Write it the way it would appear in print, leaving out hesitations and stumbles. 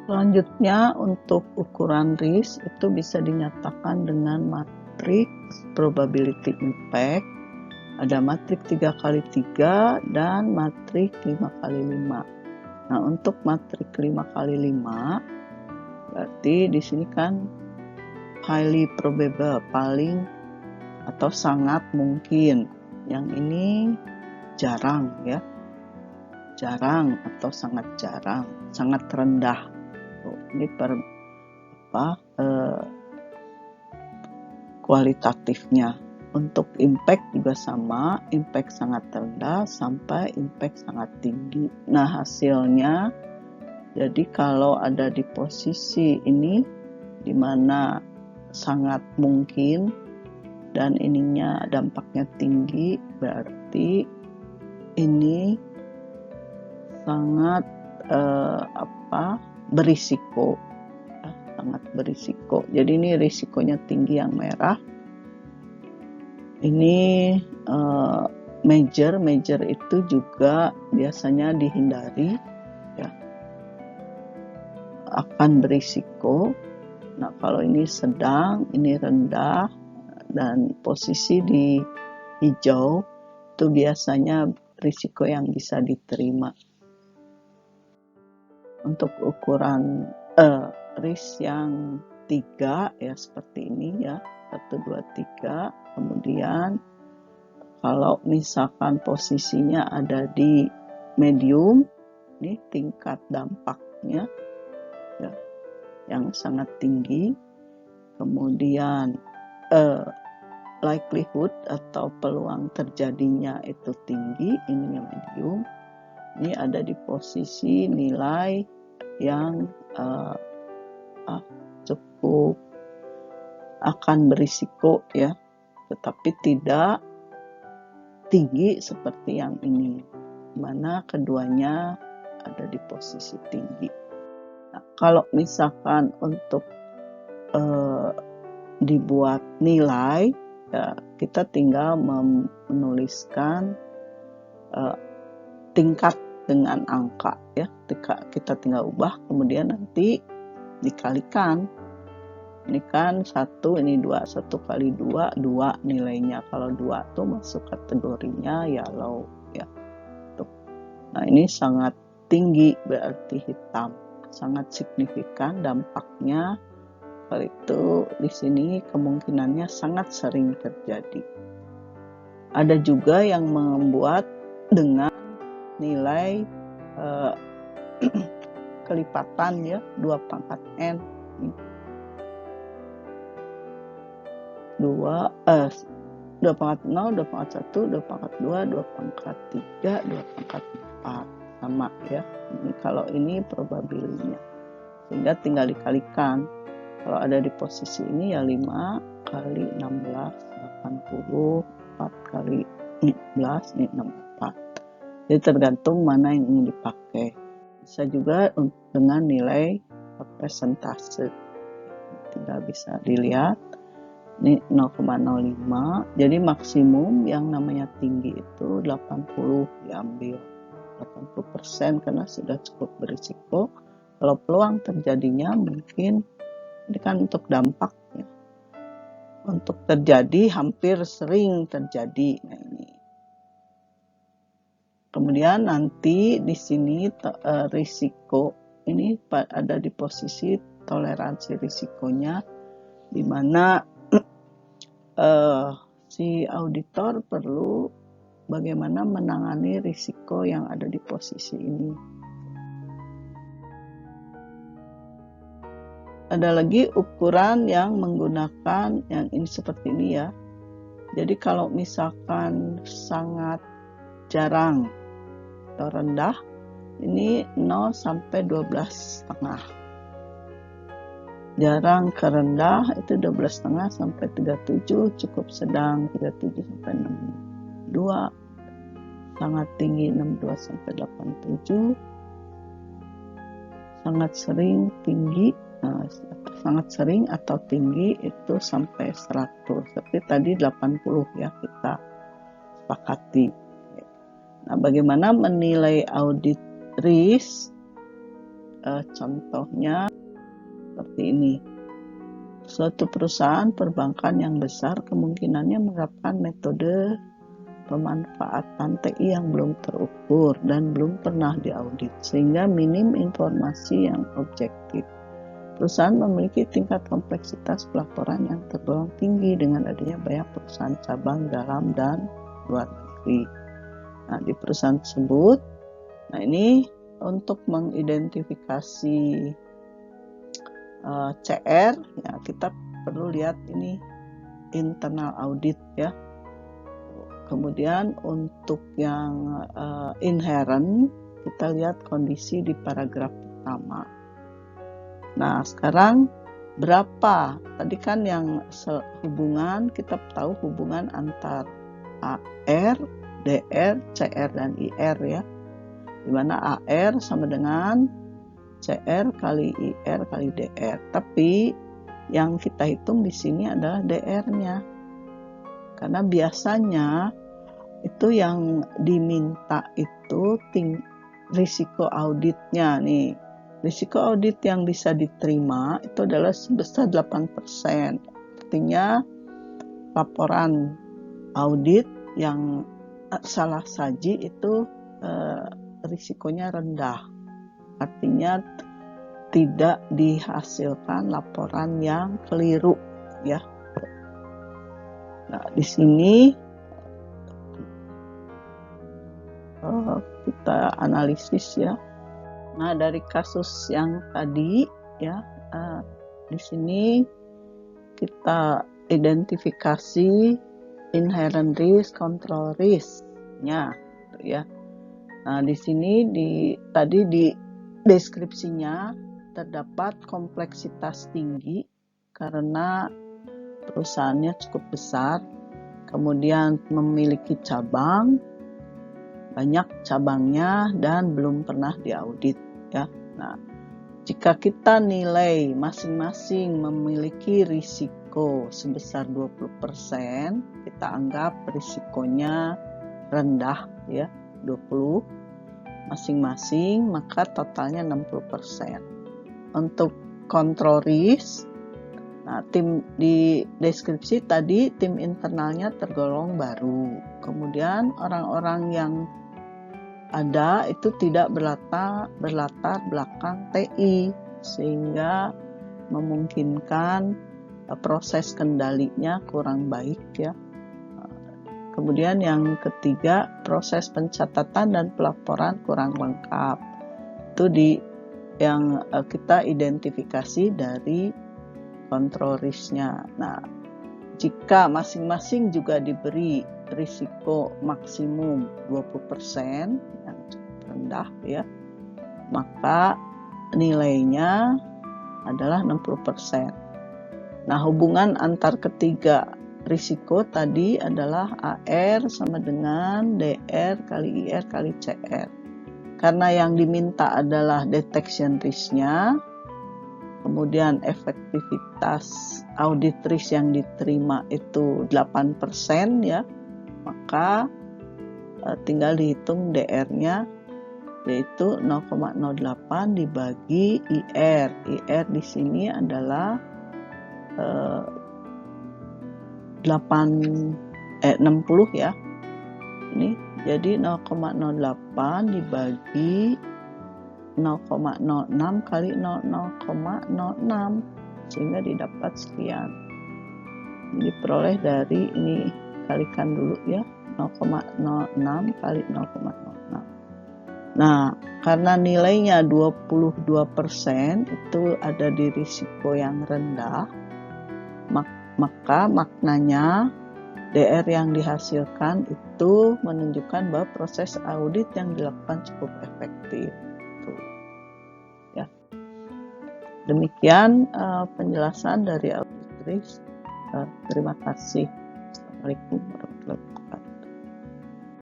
Selanjutnya untuk ukuran risk itu bisa dinyatakan dengan matriks probability impact. Ada matriks 3x3 dan matriks 5x5. Nah, untuk matriks 5x5 berarti di sini kan highly probable, paling atau sangat mungkin. Yang ini jarang ya. Jarang atau sangat jarang, sangat rendah. Ini kualitatifnya. Untuk impact juga sama, impact sangat rendah sampai impact sangat tinggi. Nah, hasilnya jadi kalau ada di posisi ini di mana sangat mungkin dan ininya dampaknya tinggi, berarti ini sangat berisiko, sangat berisiko. Jadi ini risikonya tinggi yang merah. Ini major itu juga biasanya dihindari ya, akan berisiko. Nah, kalau ini sedang, ini rendah, dan posisi di hijau itu biasanya risiko yang bisa diterima. Untuk ukuran risk yang 3 ya seperti ini ya, 1, 2, 3. Kemudian kalau misalkan posisinya ada di medium, ini tingkat dampaknya ya, yang sangat tinggi. Kemudian likelihood atau peluang terjadinya itu tinggi, ini yang medium. Ini ada di posisi nilai yang cukup akan berisiko ya, tetapi tidak tinggi seperti yang ini, mana keduanya ada di posisi tinggi. Nah, kalau misalkan untuk dibuat nilai ya, kita tinggal menuliskan tingkat dengan angka ya, kita tinggal ubah, kemudian nanti dikalikan. Ini kan 1, ini 2, 1 kali 2, 2 nilainya. Kalau 2 tuh masuk kategorinya yellow ya. Tuh. Nah, ini sangat tinggi berarti hitam, sangat signifikan dampaknya. Kalau itu di sini kemungkinannya sangat sering terjadi. Ada juga yang membuat dengan nilai kelipatan ya, 2 pangkat N. 2 pangkat 0, 2 pangkat 1, 2 pangkat 2, 2 pangkat 3, 2 pangkat 4. Sama ya. Ini kalau ini probability-nya. Sehingga tinggal dikalikan. Kalau ada di posisi ini ya 5 kali 16, 80, 4 kali 16, ini 64. Jadi tergantung mana yang ingin dipakai. Bisa juga dengan nilai persentase. Tinggal bisa dilihat. Ini 0,05. Jadi maksimum yang namanya tinggi itu 80 diambil. 80% karena sudah cukup berisiko. Kalau peluang terjadinya mungkin ini kan untuk dampak ya. Untuk terjadi hampir sering terjadi. Nah, ini. Kemudian nanti di sini risiko ini ada di posisi toleransi risikonya, di mana si auditor perlu bagaimana menangani risiko yang ada di posisi ini. Ada lagi ukuran yang menggunakan yang ini seperti ini ya. Jadi kalau misalkan sangat jarang atau rendah, ini 0 sampai 12,5. Jarang ke rendah itu 12,5 sampai 37, cukup sedang 37 sampai 62, sangat tinggi 62 sampai 87, sangat sering tinggi, sangat sering atau tinggi itu sampai 100. Tapi tadi 80 ya kita sepakati. Nah, bagaimana menilai audit risk? contohnya seperti ini. Suatu perusahaan perbankan yang besar kemungkinannya menerapkan metode pemanfaatan TI yang belum terukur dan belum pernah diaudit, sehingga minim informasi yang objektif. Perusahaan memiliki tingkat kompleksitas pelaporan yang tergolong tinggi dengan adanya banyak perusahaan cabang dalam dan luar negeri. Nah, di perusahaan tersebut, nah ini untuk mengidentifikasi CR, ya kita perlu lihat ini internal audit ya. Kemudian untuk yang inherent, kita lihat kondisi di paragraf pertama. Nah, sekarang berapa? Tadi kan yang hubungan, kita tahu hubungan antar AR, DR, CR, dan IR ya. Dimana AR sama dengan CR kali IR kali DR. Tapi yang kita hitung di sini adalah DR-nya. Karena biasanya itu yang diminta itu risiko auditnya nih. Risiko audit yang bisa diterima itu adalah sebesar 8%. Artinya laporan audit yang salah saji itu risikonya rendah. Artinya tidak dihasilkan laporan yang keliru ya. Nah, di sini kita analisis ya. Nah, dari kasus yang tadi ya, di sini kita identifikasi inherent risk, control risk-nya ya. Nah, di sini tadi di deskripsinya terdapat kompleksitas tinggi karena perusahaannya cukup besar, kemudian memiliki cabang, banyak cabangnya dan belum pernah diaudit ya. Nah, jika kita nilai masing-masing memiliki risiko sebesar 20%, kita anggap risikonya rendah ya, 20 masing-masing, maka totalnya 60%. Untuk control risk, nah tim di deskripsi tadi tim internalnya tergolong baru. Kemudian orang-orang yang ada itu tidak berlatar belakang TI, sehingga memungkinkan proses kendalinya kurang baik ya. Kemudian yang ketiga, proses pencatatan dan pelaporan kurang lengkap. Itu yang kita identifikasi dari control risk-nya. Nah, jika masing-masing juga diberi risiko maksimum 20% yang cukup rendah ya, maka nilainya adalah 60%. Nah, hubungan antar ketiga risiko tadi adalah AR sama dengan DR kali IR kali CR. Karena yang diminta adalah detection risk-nya, kemudian efektivitas audit risk yang diterima itu 8% ya, maka tinggal dihitung DR-nya, yaitu 0,08 dibagi IR. IR di sini adalah 60 ya. Ini jadi 0,08 dibagi 0,06 kali 0,06 sehingga didapat sekian. Diperoleh dari ini, kalikan dulu ya, 0,06 kali 0,06. Nah, karena nilainya 22% itu ada di risiko yang rendah, maka maknanya DR yang dihasilkan itu menunjukkan bahwa proses audit yang dilakukan cukup efektif. Ya. Demikian penjelasan dari audit risk. Terima kasih. Assalamualaikum warahmatullahi wabarakatuh.